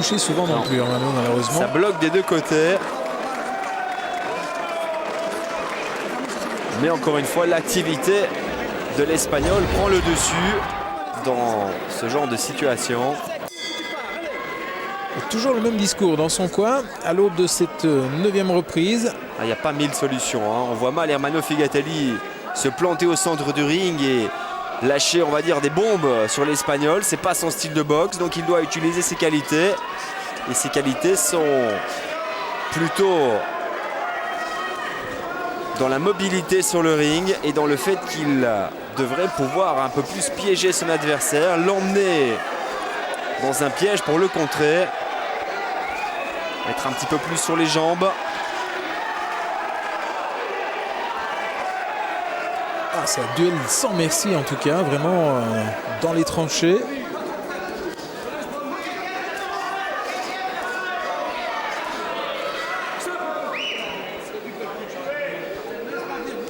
touché souvent non plus, Hermano, malheureusement. Ça bloque des deux côtés. Mais encore une fois, l'activité de l'Espagnol prend le dessus dans ce genre de situation. Et toujours le même discours dans son coin à l'aube de cette 9e reprise. Il n'y a pas mille solutions, hein. On voit mal Hermano Figatelli se planter au centre du ring et lâcher, on va dire, des bombes sur l'Espagnol. C'est pas son style de boxe, donc il doit utiliser ses qualités. Et ses qualités sont plutôt dans la mobilité sur le ring et dans le fait qu'il devrait pouvoir un peu plus piéger son adversaire, l'emmener dans un piège pour le contrer, être un petit peu plus sur les jambes. Ah, c'est un duel sans merci en tout cas, vraiment dans les tranchées.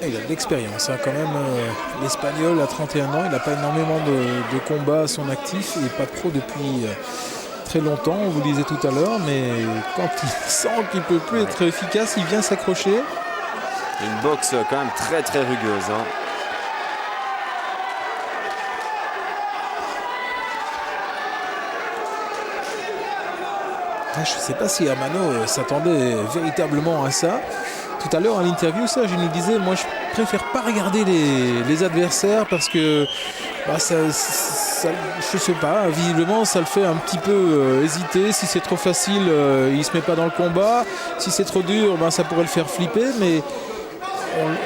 Et il a de l'expérience, hein, quand même. L'Espagnol à 31 ans, il n'a pas énormément de combats à son actif. Il n'est pas pro depuis très longtemps, on vous le disait tout à l'heure, mais quand il sent qu'il ne peut plus être efficace, il vient s'accrocher. Une boxe quand même très très rugueuse, hein. Je ne sais pas si Hermano s'attendait véritablement à ça. Tout à l'heure à l'interview, je nous disais, moi je préfère pas regarder les adversaires parce que je sais pas, visiblement ça le fait un petit peu hésiter. Si c'est trop facile, il se met pas dans le combat. Si c'est trop dur, ça pourrait le faire flipper. Mais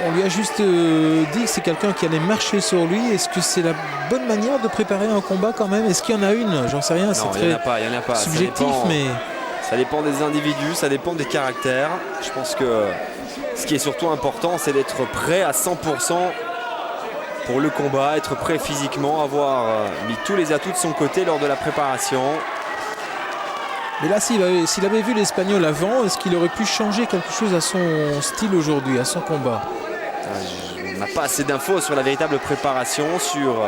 on lui a juste dit que c'est quelqu'un qui allait marcher sur lui. Est-ce que c'est la bonne manière de préparer un combat quand même? Est-ce qu'il y en a une? J'en sais rien, c'est très subjectif, mais... Ça dépend des individus, ça dépend des caractères. Je pense que ce qui est surtout important, c'est d'être prêt à 100% pour le combat, être prêt physiquement, avoir mis tous les atouts de son côté lors de la préparation. Mais là, s'il avait vu l'Espagnol avant, est-ce qu'il aurait pu changer quelque chose à son style aujourd'hui, à son combat? On n'a pas assez d'infos sur la véritable préparation, sur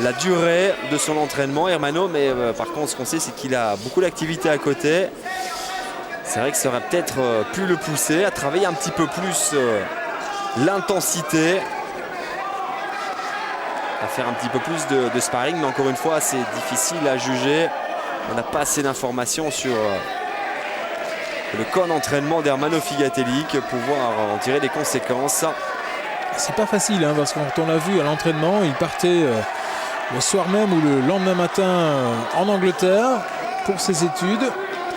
la durée de son entraînement, Hermano, mais par contre ce qu'on sait, c'est qu'il a beaucoup d'activités à côté. C'est vrai que ça aurait peut-être pu le pousser à travailler un petit peu plus l'intensité, à faire un petit peu plus de sparring, mais encore une fois c'est difficile à juger. On n'a pas assez d'informations sur le camp d'entraînement d'Hermano Figatelli pour pouvoir en tirer des conséquences. C'est pas facile, hein, parce que quand on l'a vu à l'entraînement, il partait le soir même ou le lendemain matin en Angleterre pour ses études,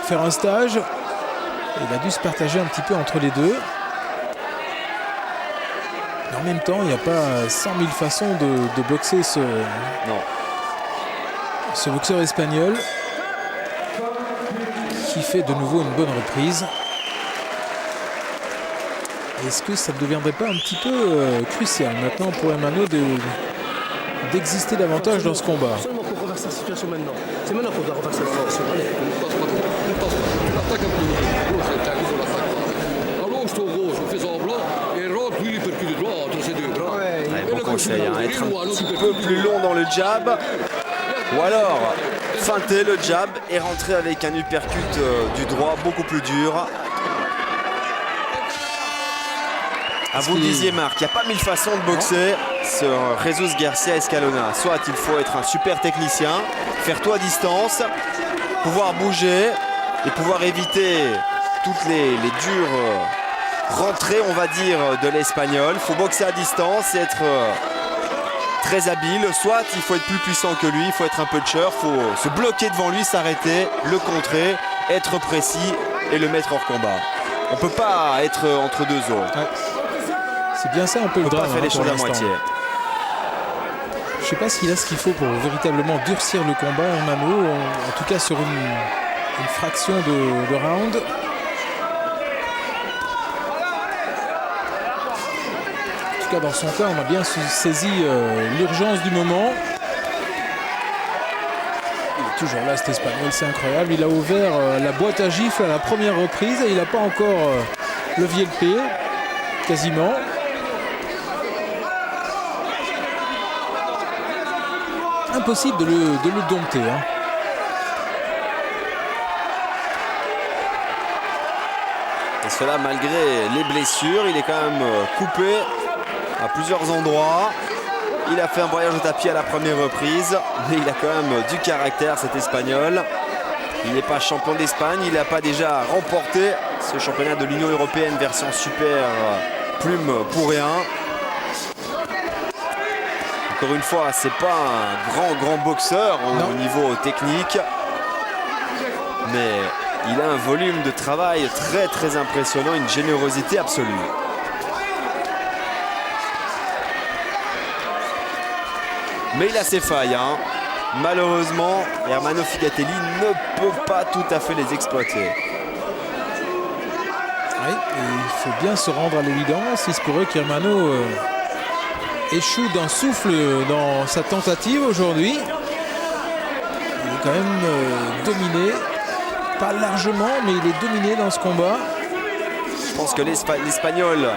faire un stage. Et il a dû se partager un petit peu entre les deux. Mais en même temps, il n'y a pas 100 000 façons de boxer ce boxeur espagnol qui fait de nouveau une bonne reprise. Est-ce que ça ne deviendrait pas un petit peu crucial maintenant pour Hermano d'exister davantage dans ce combat? Seulement pour reverser la situation maintenant. C'est maintenant qu'on doit reverser la situation. Allez, l'attaque un peu. Allonge ton gros, je fais semblant et rentre lui l'hypercute droit entre ses deux bras. Bon conseil, hein, être un petit peu plus long dans le jab. Ou alors feinter le jab et rentrer avec un uppercut du droit beaucoup plus dur. Vous le disiez, Marc, il n'y a pas mille façons de boxer sur Jesus Garcia Escalona. Soit il faut être un super technicien, faire tout à distance, pouvoir bouger et pouvoir éviter toutes les dures rentrées, on va dire, de l'Espagnol. Il faut boxer à distance et être très habile. Soit il faut être plus puissant que lui, il faut être un puncher, il faut se bloquer devant lui, s'arrêter, le contrer, être précis et le mettre hors combat. On ne peut pas être entre deux eaux. Ouais. C'est bien ça un peu le drame. On ne peut pas faire les choses à moitié. Je ne sais pas s'il a ce qu'il faut pour véritablement durcir le combat, Hermano, en tout cas sur une fraction de round. En tout cas dans son cas, on a bien saisi l'urgence du moment. Il est toujours là, cet Espagnol, c'est incroyable. Il a ouvert la boîte à gifles à la première reprise et il n'a pas encore levié le pied, quasiment. Impossible de le dompter. Hein. Et cela malgré les blessures. Il est quand même coupé à plusieurs endroits. Il a fait un voyage au tapis à la première reprise, mais il a quand même du caractère, cet Espagnol. Il n'est pas champion d'Espagne, il n'a pas déjà remporté ce championnat de l'Union européenne version super plume pour rien. Encore une fois, c'est pas un grand boxeur au niveau technique, mais il a un volume de travail très impressionnant, une générosité absolue. Mais il a ses failles, hein. Malheureusement, Hermano Figatelli ne peut pas tout à fait les exploiter. Oui, et il faut bien se rendre à l'évidence. Il se pourrait qu'Hermano échoue d'un souffle dans sa tentative aujourd'hui. Il est quand même dominé, pas largement, mais il est dominé dans ce combat. Je pense que l'Espagnol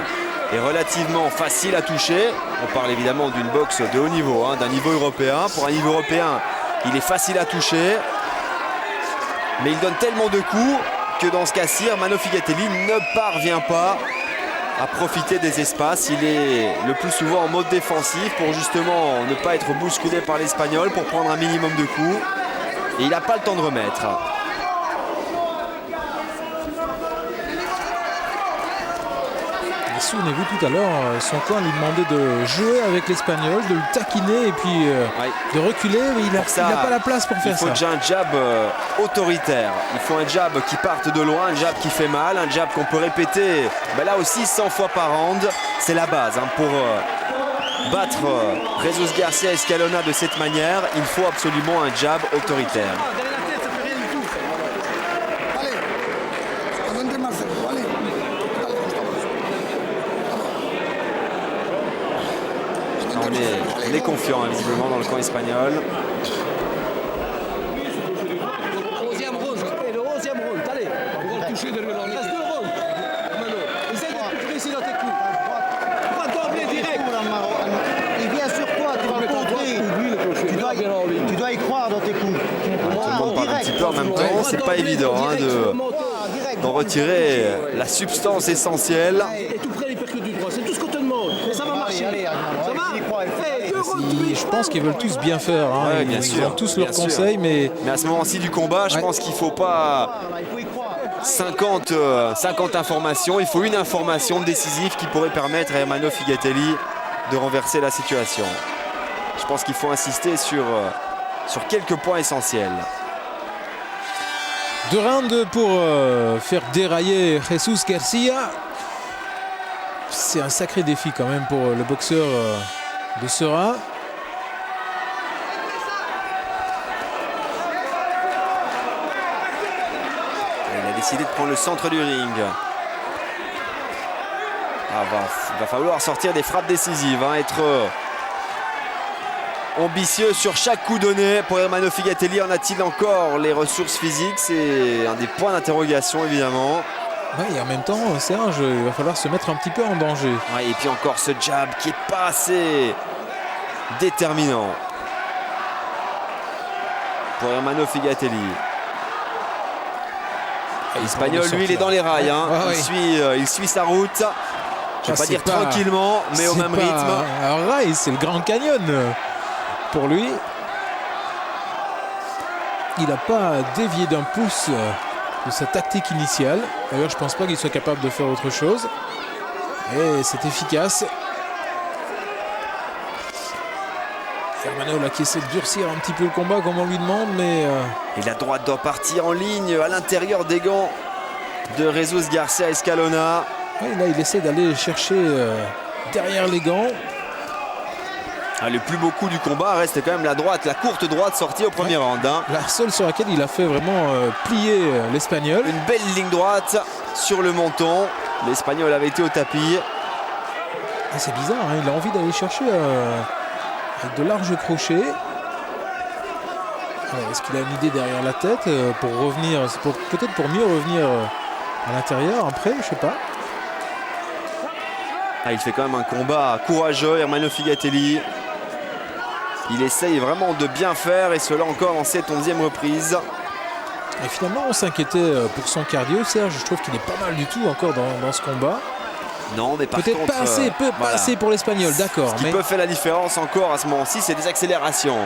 est relativement facile à toucher. On parle évidemment d'une boxe de haut niveau, hein, d'un niveau européen. Pour un niveau européen, il est facile à toucher. Mais il donne tellement de coups que dans ce cas-ci, Hermano Figatelli ne parvient pas à profiter des espaces. Il est le plus souvent en mode défensif pour justement ne pas être bousculé par l'Espagnol, pour prendre un minimum de coups. Et il n'a pas le temps de remettre. Souvenez-vous tout à l'heure, son camp lui demandait de jouer avec l'Espagnol, de le taquiner et puis de reculer, mais il n'a pas la place pour faire ça. Il faut déjà un jab autoritaire. Il faut un jab qui parte de loin, un jab qui fait mal, un jab qu'on peut répéter là aussi 100 fois par round. C'est la base hein, pour battre Jesus Garcia Escalona de cette manière. Il faut absolument un jab autoritaire. On est confiant hein, visiblement dans le camp espagnol. Le 11e round, allez. On va le toucher derrière la ligne. Reste 2 rounds. Essaye d'être plus précis dans tes coups. Pas d'emblée direct. Il vient sur toi, tu vas le contrer. Tu dois y croire dans tes coups. Tout le monde parle un petit peu en même temps. C'est pas évident hein, d'en retirer la substance essentielle. Et tout près les percutes du droit. C'est tout ce qu'on te demande. Et ça va marcher. Ça va. Je pense qu'ils veulent tous bien faire. Hein. Ouais, bien sûr, ont tous leurs conseils. Mais à ce moment-ci du combat, je pense qu'il ne faut pas 50 informations. Il faut une information décisive qui pourrait permettre à Hermano Figatelli de renverser la situation. Je pense qu'il faut insister sur quelques points essentiels. 2 rounds pour faire dérailler Jesus Garcia. C'est un sacré défi quand même pour le boxeur de Sera. Il a décidé de prendre le centre du ring. Il va falloir sortir des frappes décisives, hein, être ambitieux sur chaque coup donné. Pour Hermano Figatelli, en a-t-il encore les ressources physiques? C'est un des points d'interrogation évidemment. Ouais, et en même temps, Serge, il va falloir se mettre un petit peu en danger. Ouais, et puis encore ce jab qui est pas assez déterminant pour Hermano Figatelli. L'Espagnol, lui, il est dans les rails. Hein. Il suit sa route. Je ne vais pas dire tranquillement, mais au même rythme. Un rail, c'est le Grand Canyon pour lui. Il n'a pas dévié d'un pouce de sa tactique initiale. D'ailleurs, je ne pense pas qu'il soit capable de faire autre chose. Et c'est efficace. Hermano là, qui essaie de durcir un petit peu le combat comme on lui demande, mais... Et la droite doit partir en ligne à l'intérieur des gants de Jesus Garcia Escalona. Oui, là, il essaie d'aller chercher derrière les gants. Le plus beau coup du combat reste quand même la droite, la courte droite sortie au premier round. Hein. La seule sur laquelle il a fait vraiment plier l'Espagnol. Une belle ligne droite sur le menton. L'Espagnol avait été au tapis. Ah, c'est bizarre, hein, il a envie d'aller chercher avec de larges crochets. Est-ce qu'il a une idée derrière la tête pour revenir, peut-être pour mieux revenir à l'intérieur après, je sais pas. Il fait quand même un combat courageux, Hermano Figatelli. Il essaye vraiment de bien faire, et cela encore en cette 11e reprise. Et finalement, on s'inquiétait pour son cardio. Serge, je trouve qu'il est pas mal du tout encore dans ce combat. Non, mais par Peut-être contre, pas assez, pas voilà. assez pour l'Espagnol, d'accord. Ce qui peut faire la différence encore à ce moment-ci, c'est des accélérations.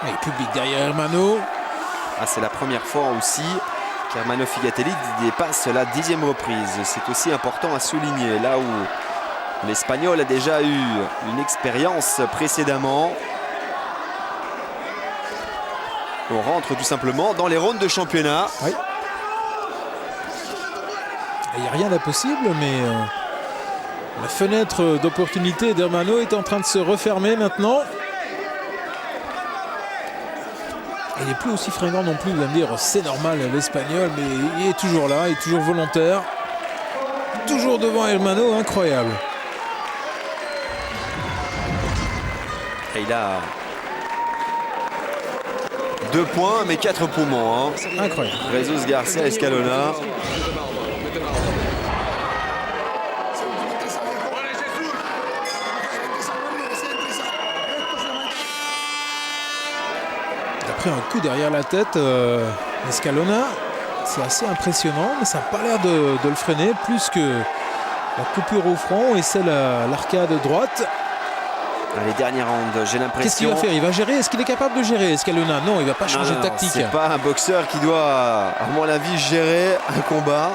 Et le public derrière Hermano. Ah, c'est la première fois aussi qu'Hermano Figatelli dépasse la 10e reprise. C'est aussi important à souligner, là où l'Espagnol a déjà eu une expérience précédemment. On rentre tout simplement dans les rounds de championnat. Oui. Il n'y a rien d'impossible, mais la fenêtre d'opportunité d'Hermano est en train de se refermer maintenant. Il n'est plus aussi fringant non plus, vous allez me dire, c'est normal l'Espagnol, mais il est toujours là, il est toujours volontaire. Toujours devant Hermano, incroyable. Et il a 2 points, mais 4 poumons. Incroyable. Jesus Garcia Escalona. Après un coup derrière la tête, Escalona, c'est assez impressionnant, mais ça n'a pas l'air de le freiner, plus que la coupure au front et celle à l'arcade droite. Les dernières rounds, j'ai l'impression. Qu'est-ce qu'il va faire? Il va gérer? Est-ce qu'il est capable de gérer Escalona? Non, il ne va pas changer de tactique. C'est pas un boxeur qui doit, à mon avis, gérer un combat.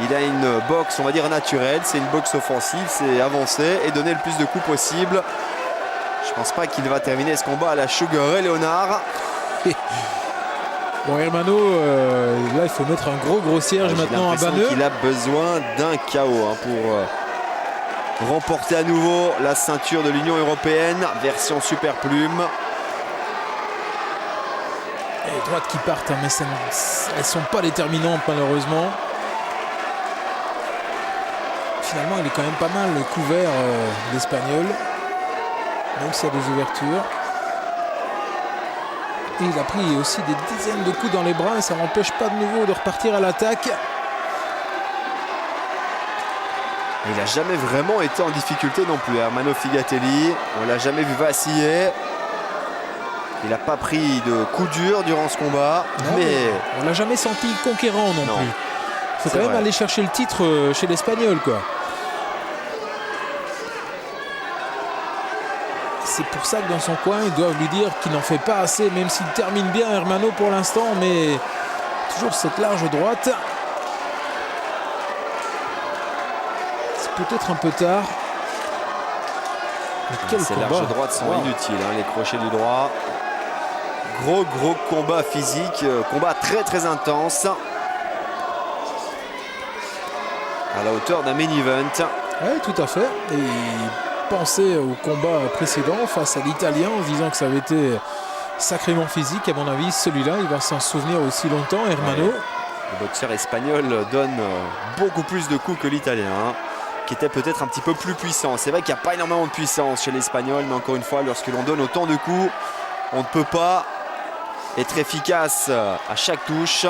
Il a une boxe, on va dire, naturelle. C'est une boxe offensive, c'est avancer et donner le plus de coups possible. Je pense pas qu'il va terminer ce combat à la Sugar Ray Leonard. Bon, Hermano, là, il faut mettre un gros cierge maintenant à Banneux. Il a besoin d'un KO pour remporter à nouveau la ceinture de l'Union européenne, version super plume. Et les droites qui partent, mais elles ne sont pas déterminantes malheureusement. Finalement, il est quand même pas mal couvert, l'Espagnol. Même s'il y a des ouvertures. Et il a pris aussi des dizaines de coups dans les bras et ça n'empêche pas de nouveau de repartir à l'attaque. Il n'a jamais vraiment été en difficulté non plus, Hermano Figatelli. On l'a jamais vu vaciller. Il n'a pas pris de coups durs durant ce combat. Non, mais on l'a jamais senti conquérant non plus. Il faut quand même aller chercher le titre chez l'Espagnol, quoi. C'est pour ça que dans son coin, ils doivent lui dire qu'il n'en fait pas assez, même s'il termine bien Hermano pour l'instant, mais toujours cette large droite. C'est peut-être un peu tard. Mais quel ces combat. larges droites sont inutiles, les crochets du droit. Gros combat physique, combat très intense. À la hauteur d'un main event. Oui, tout à fait. Et penser au combat précédent face à l'Italien en se disant que ça avait été sacrément physique. À mon avis, celui-là, il va s'en souvenir aussi longtemps, Hermano. Le boxeur espagnol donne beaucoup plus de coups que l'Italien, qui était peut-être un petit peu plus puissant. C'est vrai qu'il n'y a pas énormément de puissance chez l'Espagnol, mais encore une fois, lorsque l'on donne autant de coups, on ne peut pas être efficace à chaque touche.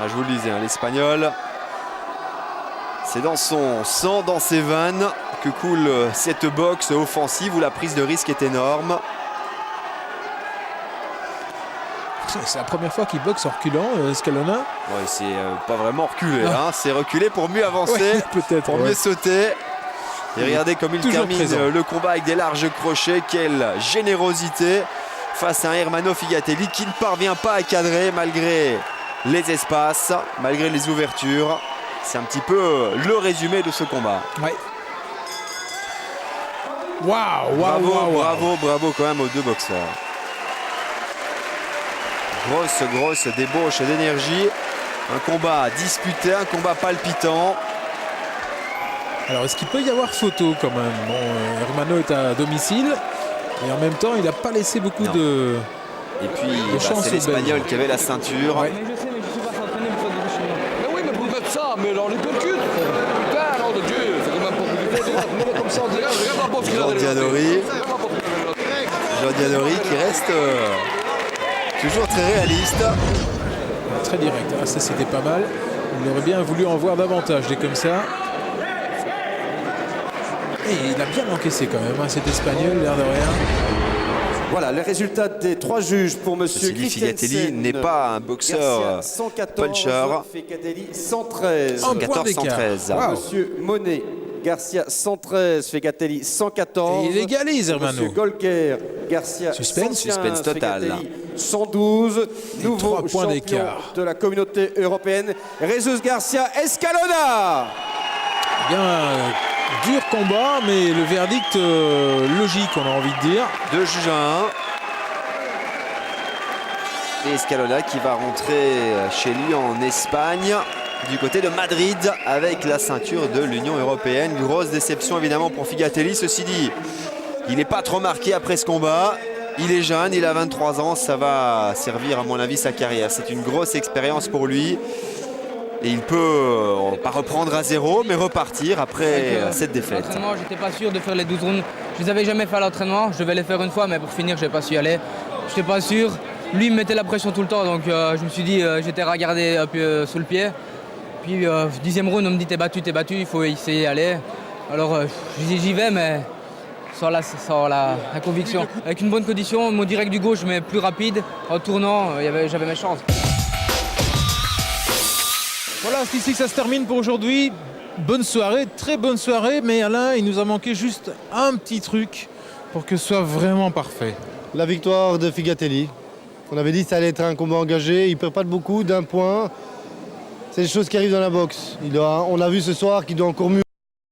Je vous le disais, l'Espagnol, c'est dans son sang, dans ses veines, que coule cette boxe offensive où la prise de risque est énorme. C'est la première fois qu'il boxe en reculant, Escalona. Ouais, c'est pas vraiment reculé, c'est reculé pour mieux avancer, peut-être, pour mieux sauter. Et regardez comme il termine le combat avec des larges crochets. Quelle générosité face à un Hermano Figatelli qui ne parvient pas à cadrer malgré les espaces, malgré les ouvertures. C'est un petit peu le résumé de ce combat. Ouais. Bravo quand même aux deux boxeurs. Grosse débauche d'énergie. Un combat disputé, un combat palpitant. Alors, est-ce qu'il peut y avoir photo quand même? Bon, Hermano est à domicile. Et en même temps, il n'a pas laissé beaucoup de... Et puis, c'est l'Espagnol qui avait la ceinture. Ouais. Mais je sais, mais je suis pas s'entraîner pour faire du chinois. Mais oui, mais pour mettre ça, mais alors les percute. Putain, nom de Dieu, c'est quand même pas plus comme ça. Regarde la boxe qu'il a Jean Dianori qui reste toujours très réaliste. Très direct. Ah, ça, c'était pas mal. Il aurait bien voulu en voir davantage, des comme ça. Et il a bien encaissé quand même, hein, cet Espagnol, l'air de rien. Voilà, les résultats des 3 juges pour Monsieur Cécile Figatelli n'est pas un boxeur 114, puncher. Figatelli 113. Un point d'écart. 14-113. Wow. Monsieur Monet, Garcia 113, Figatelli 114. Et il égalise, Hermano. Monsieur Golker, Garcia Suspense. 115, Suspense total. Figatelli 112. Et Nouveau 3 points champion d'écart. de la communauté européenne, Jesus Garcia Escalona. Bien, dur combat, mais le verdict logique, on a envie de dire. 2 juges à 1. Et Escalona qui va rentrer chez lui en Espagne, du côté de Madrid, avec la ceinture de l'Union européenne. Grosse déception évidemment pour Figatelli. Ceci dit, il n'est pas trop marqué après ce combat. Il est jeune, il a 23 ans, ça va servir à mon avis sa carrière. C'est une grosse expérience pour lui. Et il peut pas reprendre à zéro, mais repartir après cette défaite. L'entraînement, j'étais pas sûr de faire les 12 rounds. Je les avais jamais fait à l'entraînement. Je devais les faire une fois, mais pour finir, je n'ai pas su y aller. Je n'étais pas sûr. Lui, il me mettait la pression tout le temps, donc je me suis dit, j'étais regardé un peu sous le pied. Puis, 10e round, on me dit, t'es battu, il faut essayer d'y aller. Alors, j'y vais, mais sans la conviction. Avec une bonne condition, mon direct du gauche, mais plus rapide. En tournant, j'avais mes chances. Voilà, c'est ici que ça se termine pour aujourd'hui. Bonne soirée, très bonne soirée, mais Alain, il nous a manqué juste un petit truc pour que ce soit vraiment parfait. La victoire de Figatelli. On avait dit que ça allait être un combat engagé, il ne perd pas de beaucoup, d'un point. C'est des choses qui arrivent dans la boxe. On a vu ce soir qu'il doit encore mieux.